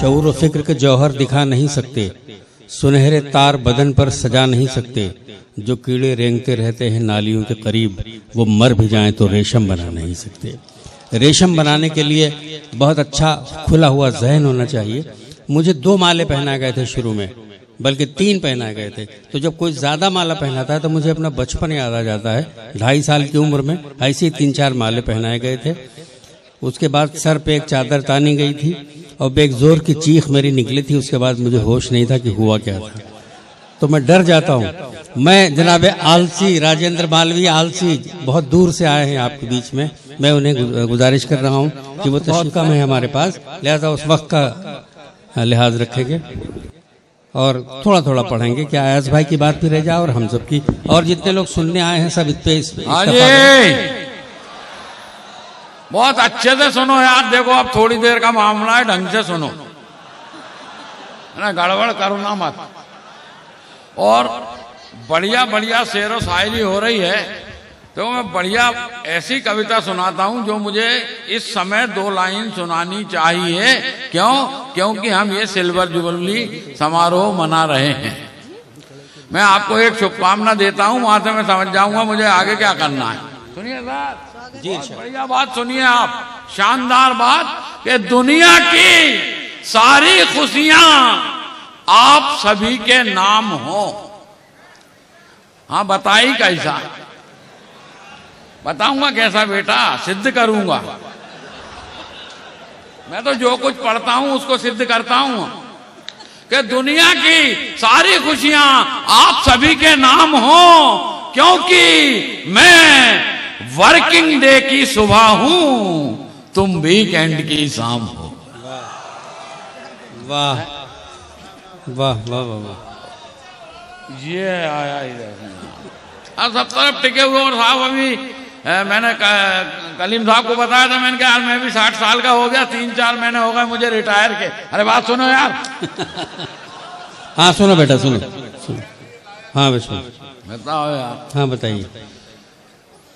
शऊर व फिक्र के जौहर दिखा नहीं सकते, सुनहरे तार बदन पर सजा नहीं सकते। जो कीड़े रेंगते रहते हैं नालियों के करीब, वो मर भी जाएं तो रेशम बना नहीं सकते। रेशम बनाने के लिए बहुत अच्छा खुला हुआ जहन होना चाहिए। मुझे 2 माले पहनाए गए थे शुरू में, बल्कि 3 पहनाए गए थे। तो जब कोई ज्यादा माला पहनाता है तो मुझे अपना बचपन याद आ जाता है। 2.5 साल की उम्र में ऐसे ही 3-4 माले पहनाए गए थे। उसके बाद सर पे एक चादर तानी गई थी और बेगजोर की चीख मेरी निकली थी। उसके बाद मुझे होश नहीं था कि हुआ क्या था। तो मैं डर जाता हूँ। मैं जनाब आलसी राजेंद्र मालवीय आलसी बहुत दूर से आए हैं आपके बीच में। मैं उन्हें गुजारिश कर रहा हूँ कि वो तशरीफ कम है हमारे पास, लिहाजा उस वक्त का लिहाज रखेंगे और थोड़ा थोड़ा पढ़ेंगे। क्या अयाज भाई की बात भी रह जाए और हम सब की, और जितने लोग सुनने आए हैं सब बहुत अच्छे से सुनो यार। देखो अब थोड़ी देर का मामला है, ढंग से सुनो, है ना, गड़बड़ करो ना मत। और बढ़िया बढ़िया शेर व शायरी हो रही है, तो मैं बढ़िया ऐसी कविता सुनाता हूं जो मुझे इस समय 2 लाइन सुनानी चाहिए। क्यों? क्योंकि हम ये सिल्वर जुबली समारोह मना रहे हैं। मैं आपको एक शुभकामना देता हूं, वहां से मैं समझ जाऊंगा मुझे आगे क्या करना है। सुनिए सर जी, बढ़िया बात सुनिए आप, शानदार बात कि दुनिया की सारी खुशियां आप सभी के नाम हो। हाँ बताइए कैसा? बताऊंगा कैसा बेटा, सिद्ध करूंगा। मैं तो जो कुछ पढ़ता हूं उसको सिद्ध करता हूं कि दुनिया की सारी खुशियां आप सभी के नाम हो, क्योंकि मैं वर्किंग डे की सुबह हूं, तुम वीकेंड की शाम हो। वाह वाह वाह वाह वाह। ये आया इधर सब तरफ टिके हुए। और साहब अभी मैंने कलीम साहब को बताया था, मैंने कहा यार मैं भी 60 साल का हो गया, 3-4 महीने हो गए मुझे रिटायर के। अरे बात सुनो यार। हाँ सुनो बेटा, सुनो सुनो। हाँ बेटा बताओ यार। हाँ बताइए।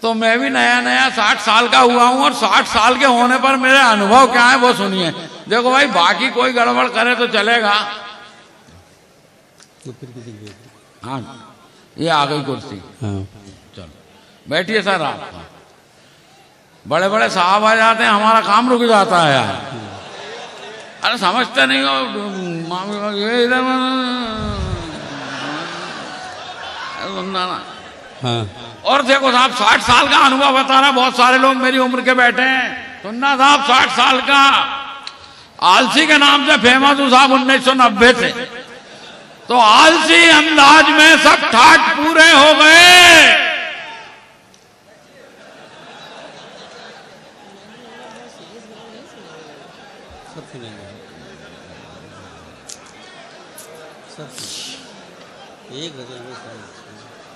तो मैं भी नया नया 60 साल का हुआ हूं, और 60 साल के होने पर मेरे अनुभव क्या है वो सुनिए। देखो भाई, बाकी कोई गड़बड़ करे तो चलेगा। हाँ ये आ गई कुर्सी। हाँ चलो बैठिए सर आप। बड़े बड़े साहब आ जाते हैं, हमारा काम रुक जाता है यार। अरे समझते नहीं हो, ये इधर हाँ। और देखो साहब 60 साल का अनुभव बता रहा, बहुत सारे लोग मेरी उम्र के बैठे हैं। सुनना साहब, 60 साल का आलसी के नाम से फेमस हूं साहब 1990 से। तो आलसी अंदाज में सब ठाट पूरे हो गए।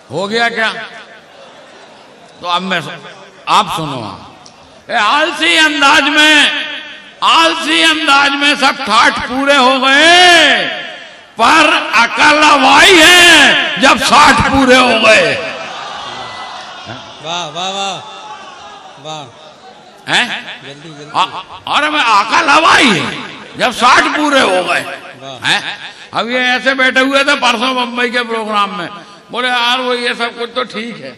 हो गया क्या? तो अब मैं आप सुनो। आलसी अंदाज में सब ठाठ पूरे हो गए, पर अकल हवाई है जब 60 पूरे हो गए। वाह वाह वाह वाह। हैं? अरे मैं अकल हवाई है जब 60 पूरे हो गए हैं। अब ये ऐसे बैठे हुए थे परसों बम्बई के प्रोग्राम में, बोले यार वो ये सब कुछ तो ठीक है।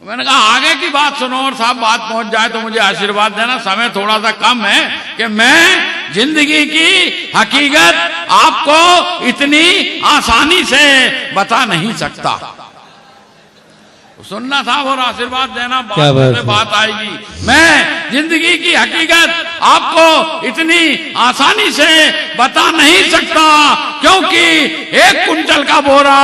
मैंने कहा आगे की बात सुनो, और साहब बात पहुंच जाए तो मुझे आशीर्वाद देना। समय थोड़ा सा कम है कि मैं जिंदगी की हकीकत आपको इतनी आसानी से बता नहीं सकता। सुनना था और आशीर्वाद देना, बात आएगी। मैं जिंदगी की हकीकत आपको इतनी आसानी से बता नहीं सकता, क्योंकि 1 कुंटल का बोरा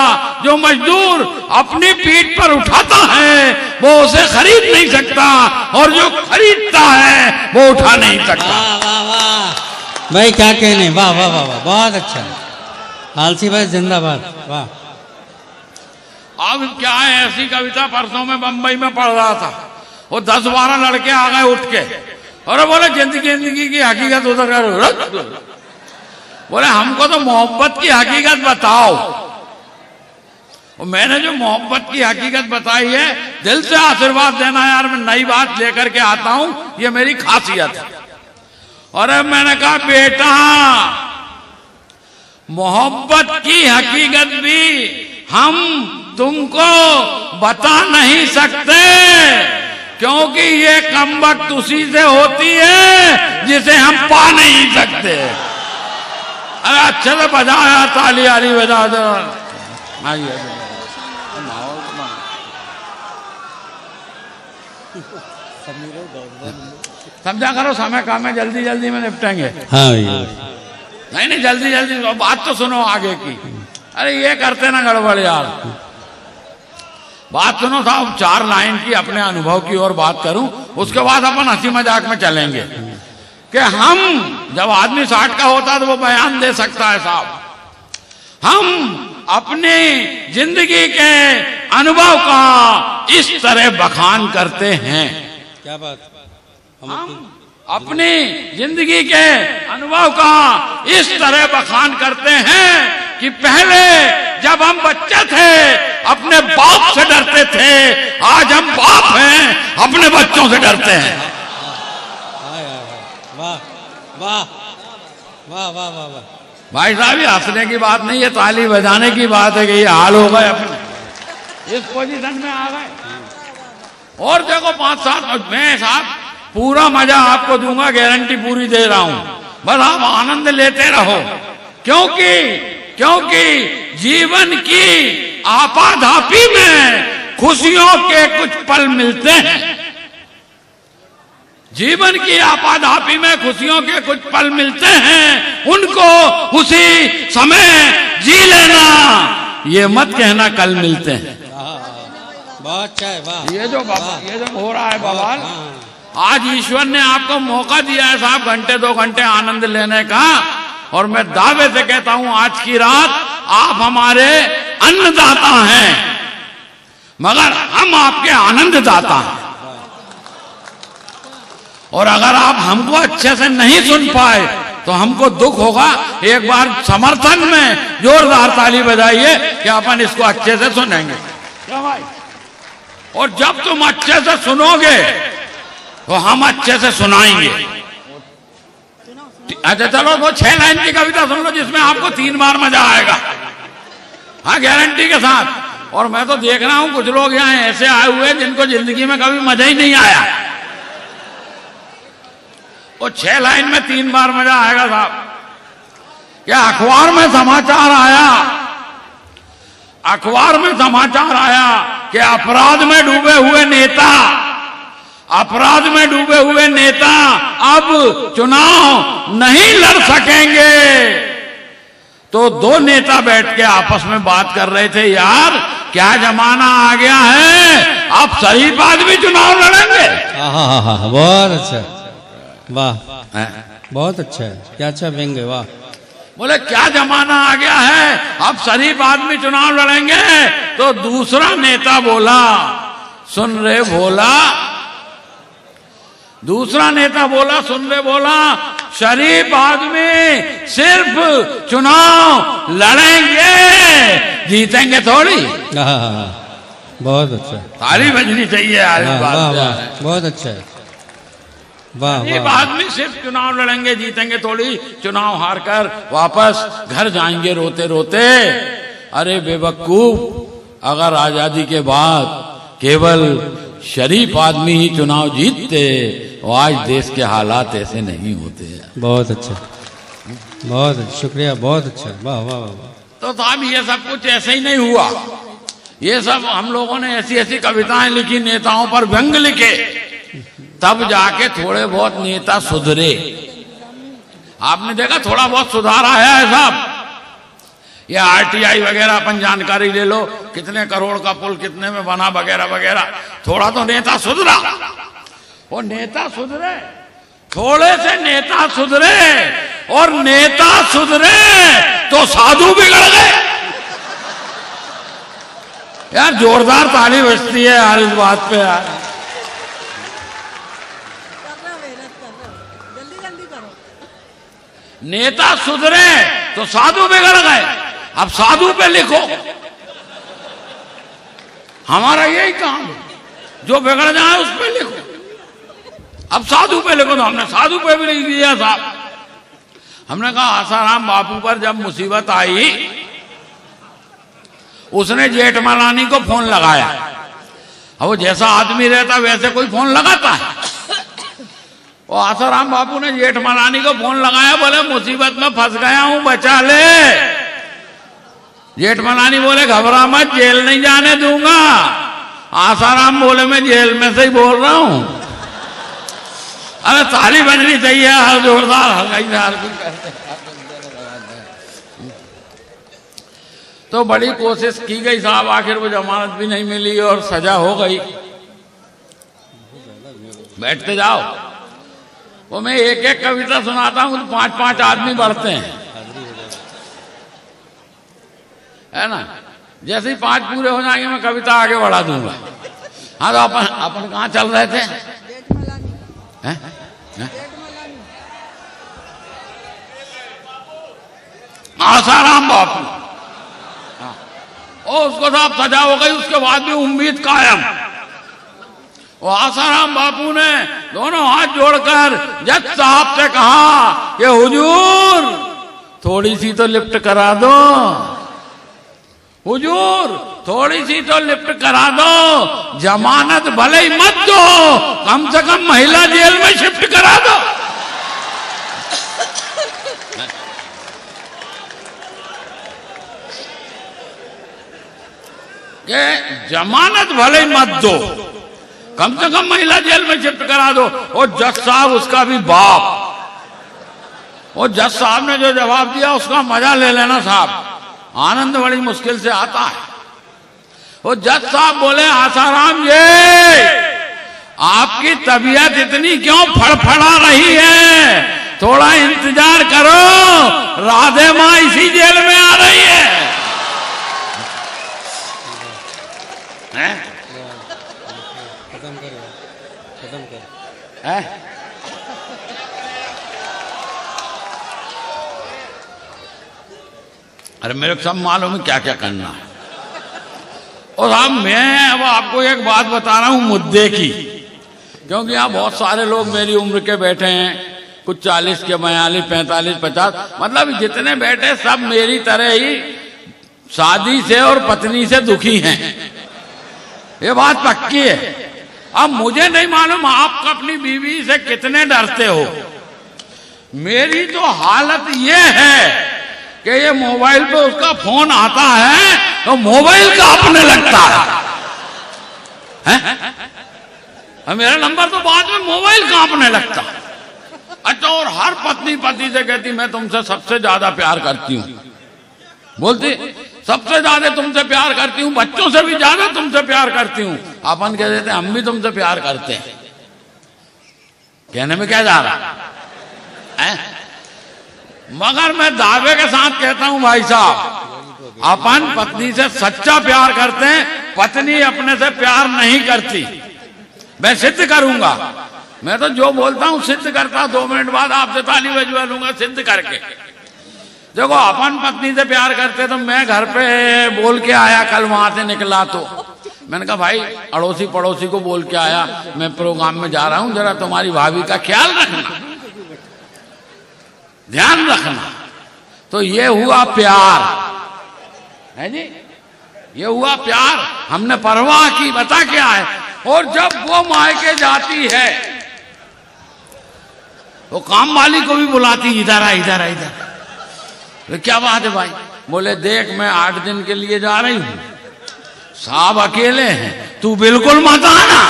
जो मजदूर अपनी पीठ पर उठाता है वो उसे खरीद नहीं सकता, और जो खरीदता है वो उठा नहीं सकता। वाह वाह वाह भाई, क्या कहने। वाह वाह वाह वाह, बहुत अच्छा। आलसी भाई जिंदाबाद। वाह। अब क्या है, ऐसी कविता परसों में बंबई में पढ़ रहा था, वो 10-12 लड़के आ गए उठ के, और बोले जिंदगी की हकीकत उधर करो। बोले हमको तो मोहब्बत की हकीकत बताओ। और मैंने जो मोहब्बत की हकीकत बताई है, दिल से आशीर्वाद देना यार, मैं नई बात लेकर के आता हूं, ये मेरी खासियत है। और मैंने कहा बेटा मोहब्बत की हकीकत भी हम तुमको बता नहीं सकते, क्योंकि ये कमबख्त उसी से होती है जिसे हम पा नहीं सकते। अरे अच्छे से बजाया, ताली आली बजा दो। आइए समझा करो, समय काम है, जल्दी जल्दी में निपटेंगे। हाँ भैया, नहीं जल्दी जल्दी बात तो सुनो आगे की। अरे ये करते ना गड़बड़ यार, बात सुनो साहब। 4 लाइन की अपने अनुभव की और बात करूं, उसके बाद अपन हंसी मजाक में चलेंगे कि हम जब आदमी 60 का होता है तो वो बयान दे सकता है साहब। हम अपनी जिंदगी के अनुभव का इस तरह बखान करते हैं। क्या बात। हम अपनी जिंदगी के अनुभव का इस तरह बखान करते हैं कि पहले जब हम बच्चे थे अपने बाप से डरते थे, आज हम बाप हैं अपने बच्चों से डरते हैं। वाह वाह वाह वाह वाह वाह। भाई साहब ये हंसने की बात नहीं है, ताली बजाने की बात है कि ये हाल हो गए अपने इस पोजीशन में आ गए। और देखो 5-7 में साहब पूरा मजा आपको दूंगा, गारंटी पूरी दे रहा हूं, बस आप आनंद लेते रहो। क्योंकि जीवन की आपाधापी में खुशियों के कुछ पल मिलते हैं। जीवन की आपाधापी में खुशियों के कुछ पल मिलते हैं, उनको उसी समय जी लेना, ये मत कहना कल मिलते हैं। बहुत अच्छा है। वाह। ये जो हो रहा है बवाल, आज ईश्वर ने आपको मौका दिया है साहब घंटे 2 घंटे आनंद लेने का, और मैं दावे से कहता हूं आज की रात आप हमारे अन्नदाता हैं, मगर हम आपके आनंददाता हैं। और अगर आप हमको अच्छे से नहीं सुन पाए तो हमको दुख होगा। एक बार समर्थन में जोरदार ताली बजाइए कि अपन इसको अच्छे से सुनेंगे। क्या भाई? और जब तुम अच्छे से सुनोगे तो हम अच्छे से सुनाएंगे। अच्छा चलो वो 6 लाइन की कविता सुन लो जिसमें आपको 3 बार मजा आएगा, हाँ गारंटी के साथ। और मैं तो देख रहा हूं कुछ लोग यहाँ ऐसे आए हुए हैं जिनको जिंदगी में कभी मजा ही नहीं आया। वो 6 लाइन में 3 बार मजा आएगा साहब। क्या अखबार में समाचार आया, अखबार में समाचार आया कि अपराध में डूबे हुए नेता अब चुनाव नहीं लड़ सकेंगे। तो 2 नेता बैठ के आपस में बात कर रहे थे, यार क्या जमाना आ गया है, अब शरीफ आदमी चुनाव लड़ेंगे। बहुत अच्छा, वाह बहुत अच्छा है, क्या अच्छा व्यंग है। वाह। बोले क्या जमाना आ गया है, अब शरीफ आदमी चुनाव लड़ेंगे। तो दूसरा नेता बोला, सुन रे भोला, दूसरा नेता बोला, सुन रे बोला, शरीफ आदमी सिर्फ चुनाव लड़ेंगे, जीतेंगे थोड़ी। बहुत अच्छा, ताली बजनी चाहिए यार। बहुत अच्छा है। शरीफ आदमी सिर्फ चुनाव लड़ेंगे, जीतेंगे थोड़ी, चुनाव हार कर वापस घर जाएंगे रोते रोते। अरे बेवकूफ, अगर आजादी के बाद केवल शरीफ आदमी ही चुनाव जीतते तो आज देश के हालात ऐसे नहीं होते। बहुत अच्छा, बहुत अच्छा, शुक्रिया, बहुत अच्छा। वाह वाह वाह। तो साहब ये सब कुछ ऐसे ही नहीं हुआ, ये सब हम लोगों ने ऐसी ऐसी कविताएं लिखी, नेताओं पर व्यंग लिखे, तब जाके थोड़े बहुत नेता सुधरे। आपने देखा थोड़ा बहुत सुधार आया है साहब। ये आरटीआई वगैरह अपन जानकारी ले लो, कितने करोड़ का पुल कितने में बना वगैरह वगैरह। थोड़ा तो नेता सुधरा, वो नेता सुधरे, थोड़े से नेता सुधरे, और नेता सुधरे तो साधु बिगड़ गए। यार जोरदार ताली बजती है यार इस बात पे यार। नेता सुधरे तो साधु बिगड़ गए। अब साधु पे लिखो, हमारा यही काम है, जो बिगड़ जाए उस पे लिखो। अब साधु पे लिखो, तो हमने साधु पे भी लिख दिया साहब। हमने कहा आसाराम बापू पर जब मुसीबत आई, उसने जेठमलानी को फोन लगाया। अब वो जैसा आदमी रहता वैसे कोई फोन लगाता है। वो आसाराम बापू ने जेठमलानी को फोन लगाया, बोले मुसीबत में फंस गया हूं, बचा ले। जेठमलानी बोले घबरा मत, जेल नहीं जाने दूंगा। आसाराम बोले मैं जेल में से ही बोल रहा हूं। अरे ताली बजनी चाहिए हर जोरदार, हर कोई करते। तो बड़ी कोशिश की गई साहब, आखिर वो जमानत भी नहीं मिली और सजा हो गई। बैठते जाओ, वो मैं एक एक कविता सुनाता हूं तो 5-5 आदमी बढ़ते हैं, है ना। जैसे ही 5 पूरे हो जाएंगे मैं कविता आगे बढ़ा दूंगा। हाँ, तो अपन कहाँ चल रहे थे? आसाराम बापू, और उसको साहब सजा हो गई, उसके बाद भी उम्मीद कायम। वो आसाराम बापू ने दोनों हाथ जोड़कर जज साहब से कहा कि हुजूर थोड़ी सी तो लिफ्ट करा दो, हुजूर थोड़ी सी तो लिफ्ट करा दो, जमानत भले ही मत दो, कम से कम महिला जेल में शिफ्ट करा दो। कि जमानत भले ही मत दो, कम से कम महिला जेल में शिफ्ट करा दो। और जज साहब उसका भी बाप, वो जज साहब ने जो जवाब दिया उसका मजा ले लेना साहब, आनंद बड़ी मुश्किल से आता है। वो जज साहब बोले आसाराम जी, आपकी तबीयत इतनी क्यों फड़फड़ा रही है, थोड़ा इंतजार करो, राधे माँ इसी जेल में आ रही है। खत्म कर। अरे मेरे को सब मालूम है क्या क्या करना है। और अब मैं अब आपको एक बात बता रहा हूं मुद्दे की, क्योंकि यहाँ बहुत सारे लोग मेरी उम्र के बैठे हैं, कुछ 40 के, 42, 45, 50, मतलब जितने बैठे सब मेरी तरह ही शादी से और पत्नी से दुखी हैं, ये बात पक्की है। अब मुझे नहीं मालूम आप अपनी बीवी से कितने डरते हो। मेरी तो हालत ये है कि ये मोबाइल पे उसका फोन आता है तो मोबाइल कांपने लगता है? मेरा नंबर तो बाद में मोबाइल कांपने लगता। अच्छा, और हर पत्नी पति से कहती मैं तुमसे सबसे ज्यादा प्यार करती हूँ, बोलती सबसे ज्यादा तुमसे प्यार करती हूँ, बच्चों से भी ज्यादा तुमसे प्यार करती हूँ। अपन कह देते हम भी तुमसे प्यार करते हैं, कहने में क्या जा रहा है? मगर मैं दावे के साथ कहता हूं भाई साहब, अपन पत्नी से सच्चा प्यार करते हैं, पत्नी अपने से प्यार नहीं करती। मैं सिद्ध करूंगा, मैं तो जो बोलता हूं सिद्ध करता। 2 मिनट बाद आपसे ताली बजवा लूंगा सिद्ध करके। देखो, अपन पत्नी से प्यार करते तो मैं घर पे बोल के आया, कल वहां से निकला तो मैंने कहा भाई अड़ोसी पड़ोसी को बोल के आया मैं प्रोग्राम में जा रहा हूं, जरा तुम्हारी भाभी का ख्याल रखना, ध्यान रखना। तो ये हुआ प्यार है जी, ये हुआ प्यार। हमने परवाह की, बता क्या है। और जब वो मायके जाती है वो काम वाली को भी बुलाती, इधर आ इधर आ इधर। तो क्या बात है भाई? बोले देख मैं 8 दिन के लिए जा रही हूं, साहब अकेले हैं, तू बिल्कुल मत आना।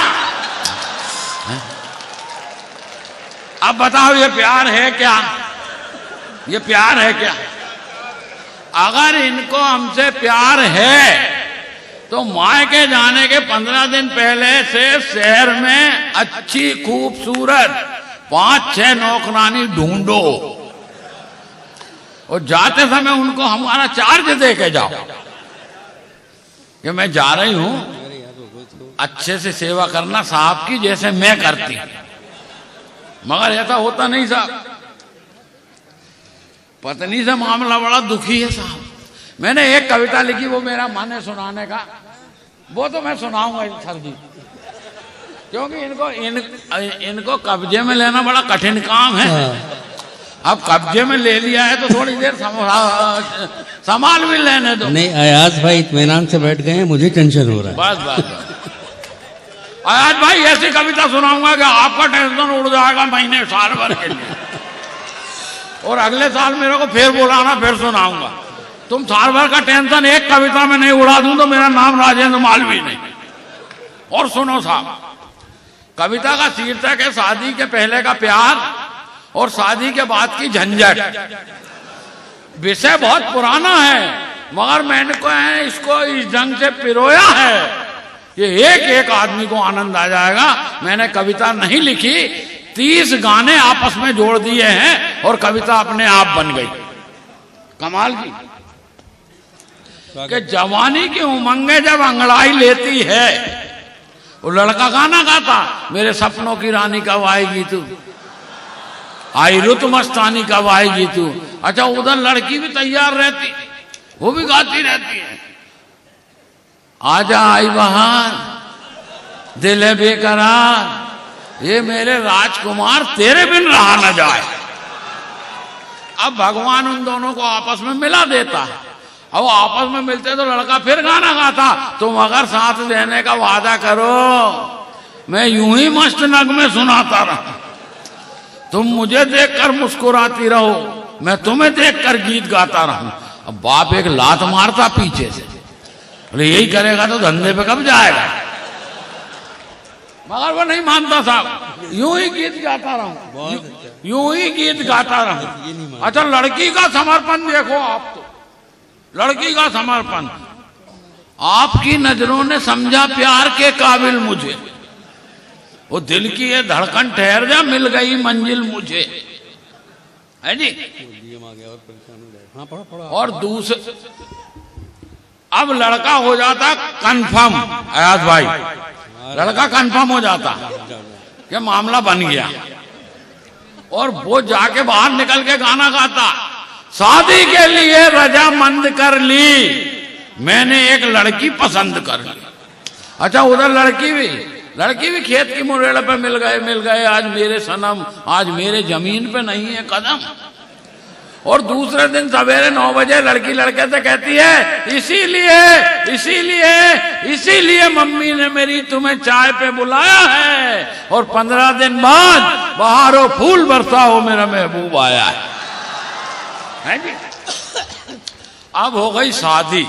अब बताओ ये प्यार है क्या? ये प्यार है क्या? अगर इनको हमसे प्यार है तो मायके जाने के 15 दिन पहले से शहर में अच्छी खूबसूरत 5-6 नौकरानी ढूंढो और जाते समय उनको हमारा चार्ज दे के जाओ कि मैं जा रही हूं, अच्छे से सेवा करना साहब की जैसे मैं करती हूं। मगर ऐसा होता नहीं साहब, पत्नी से मामला बड़ा दुखी है साहब। मैंने एक कविता लिखी, वो मेरा मन है सुनाने का, वो तो मैं सुनाऊंगा सर जी, क्योंकि इनको कब्जे में लेना बड़ा कठिन काम है। अब कब्जे में ले लिया है तो थोड़ी देर संभाल भी लेने दो। नहीं, अयाज भाई इत्मीनान से बैठ गए हैं, मुझे टेंशन हो रहा है। बस बस अयाज भाई ऐसी कविता सुनाऊंगा कि आपका टेंशन उड़ जाएगा महीने साल भर के लिए, और अगले साल मेरे को फिर बुलाना, फिर सुनाऊंगा। तुम साल भर का टेंशन एक कविता में नहीं उड़ा दूं तो मेरा नाम राजेंद्र मालवीय नहीं। और सुनो साहब, कविता का शीर्षक है शादी के पहले का प्यार और शादी के बाद की झंझट। विषय बहुत पुराना है, मगर मैंने को है इसको इस ढंग से पिरोया है कि एक एक आदमी को आनंद आ जाएगा। मैंने कविता नहीं लिखी, 30 गाने आपस में जोड़ दिए हैं और कविता अपने आप बन गई। कमाल की कि जवानी की उमंगे जब अंगड़ाई लेती है, वो लड़का गाना गाता, मेरे सपनों की रानी कब आएगी तू, आई रुत मस्तानी कब आएगी तू। अच्छा, उधर लड़की भी तैयार रहती, वो भी गाती रहती है, आजा आई बहार दिल है बेकरार, ये मेरे राजकुमार तेरे बिन रहा न जाए। अब भगवान उन दोनों को आपस में मिला देता है। अब आपस में मिलते तो लड़का फिर गाना गाता, तुम अगर साथ देने का वादा करो मैं यूं ही मस्त नगमे सुनाता रहा, तुम मुझे देखकर मुस्कुराती रहो मैं तुम्हें देखकर गीत गाता रहूं। अब बाप एक लात मारता पीछे से, अरे यही करेगा तो धंधे पे कब जाएगा, मगर वो नहीं मानता साहब, यूं ही गीत गाता रहूं, यूं ही गीत गाता रहूं। अच्छा, लड़की का समर्पण देखो आप, तो लड़की का समर्पण, आपकी नजरों ने समझा प्यार के काबिल मुझे, वो दिल की ये धड़कन ठहर जा मिल गई मंजिल मुझे, है जी। और दूसरे, अब लड़का हो जाता कंफर्म, अयाज भाई लड़का कंफर्म हो जाता कि मामला बन गया, और वो जाके बाहर निकल के गाना गाता, शादी के लिए रजामंद कर ली मैंने एक लड़की पसंद कर ली। अच्छा, उधर लड़की भी खेत की मुरेड़ पे मिल गए आज मेरे सनम, आज मेरे जमीन पे नहीं है कदम। और दूसरे दिन सवेरे 9 बजे लड़की लड़के से कहती है, इसीलिए मम्मी ने मेरी तुम्हें चाय पे बुलाया है, और 15 दिन बाद बहारो फूल बरसाओ मेरा महबूब आया है जी। अब हो गई शादी।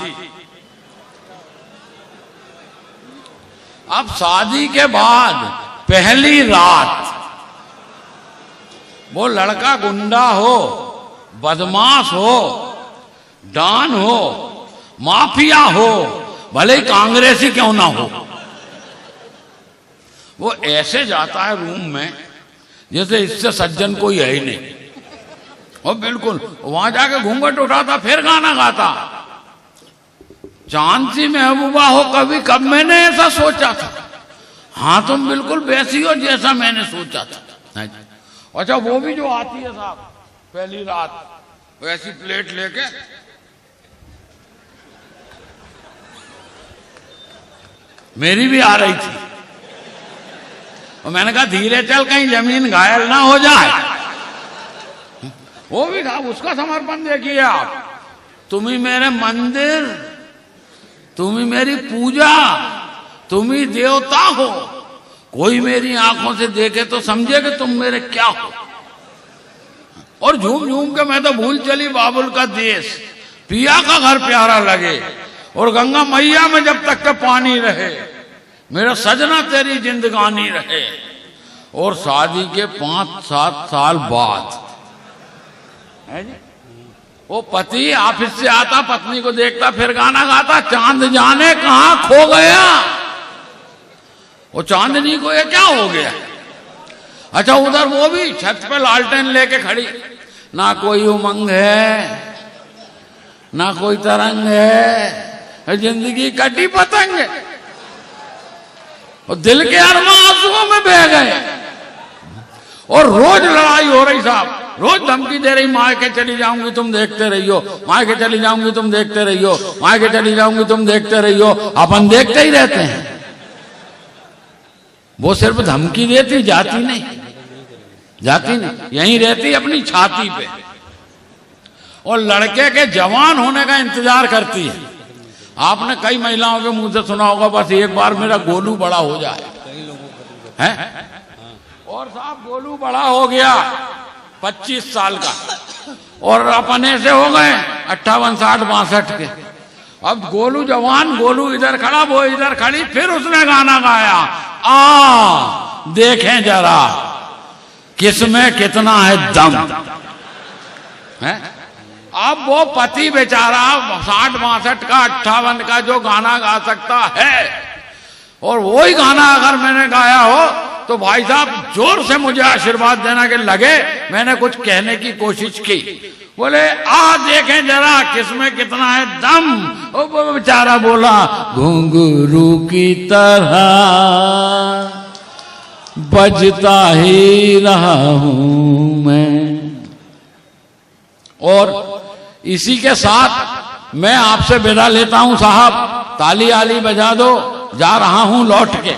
अब शादी के बाद पहली रात, वो लड़का गुंडा हो, बदमाश हो, डॉन हो, माफिया हो, भले ही कांग्रेसी क्यों ना हो, वो ऐसे जाता है रूम में जैसे इससे सज्जन कोई है ही नहीं। और बिल्कुल वहां जाके घूंघट उठाता, फिर गाना गाता, चांद सी महबूबा हो कभी कब मैंने ऐसा सोचा था, हाँ तुम बिल्कुल वैसी हो जैसा मैंने सोचा था। अच्छा, वो भी जो आती है साहब पहली रात, वैसी प्लेट लेके मेरी भी आ रही थी, और मैंने कहा धीरे चल कहीं जमीन घायल ना हो जाए। वो भी था, उसका समर्पण देखिए आप, तुम ही मेरे मंदिर, तुम ही मेरी पूजा, तुम ही देवता हो, कोई मेरी आंखों से देखे तो समझे कि तुम मेरे क्या हो। और झूम झूम के मैं तो भूल चली बाबुल का देश, पिया का घर प्यारा लगे, और गंगा मैया में जब तक के पानी रहे, मेरा सजना तेरी जिंदगानी रहे। और शादी के 5-7 साल बाद है जी, वो पति ऑफिस से आता, पत्नी को देखता, फिर गाना गाता, चांद जाने कहां खो गया, वो चांदनी को ये क्या हो गया। अच्छा, उधर वो भी छत पे लालटेन लेके खड़ी, ना कोई उमंग है, ना कोई तरंग है, जिंदगी कटी पतंग है, और दिल के अरमां आंसुओं में बह गए। और रोज लड़ाई हो रही साहब, रोज धमकी दे रही, माँ के चली जाऊंगी तुम देखते रहियो, माँ के चली जाऊंगी तुम देखते रहियो, माँ के चली जाऊंगी तुम देखते रहियो। अपन देखते ही रहते हैं, वो सिर्फ धमकी देती, जाती नहीं, जाती नहीं, यहीं रहती अपनी छाती पे, और लड़के के जवान होने का इंतजार करती है। आपने कई महिलाओं के मुंह से सुना होगा, बस एक बार मेरा गोलू बड़ा हो जाए, है? और साहब गोलू बड़ा हो गया 25 साल का, और अपने से हो गए 58, 60, 62 के। अब गोलू जवान, गोलू इधर खड़ा, वो इधर खड़ी, फिर उसने गाना गाया, आ देखें जरा किसमें कितना है दम, है? अब वो पति बेचारा 60, 62 का, 58 का जो गाना गा सकता है, और वही गाना अगर मैंने गाया हो तो भाई साहब जोर से मुझे आशीर्वाद देना कि लगे मैंने कुछ कहने की कोशिश की। बोले आ देखें जरा किसमें कितना है दम। वो बेचारा बोला घुंघरू की तरह बजता ही रहा हूं मैं। और इसी के साथ मैं आपसे विदा लेता हूं साहब, ताली आली बजा दो, जा रहा हूं लौट के।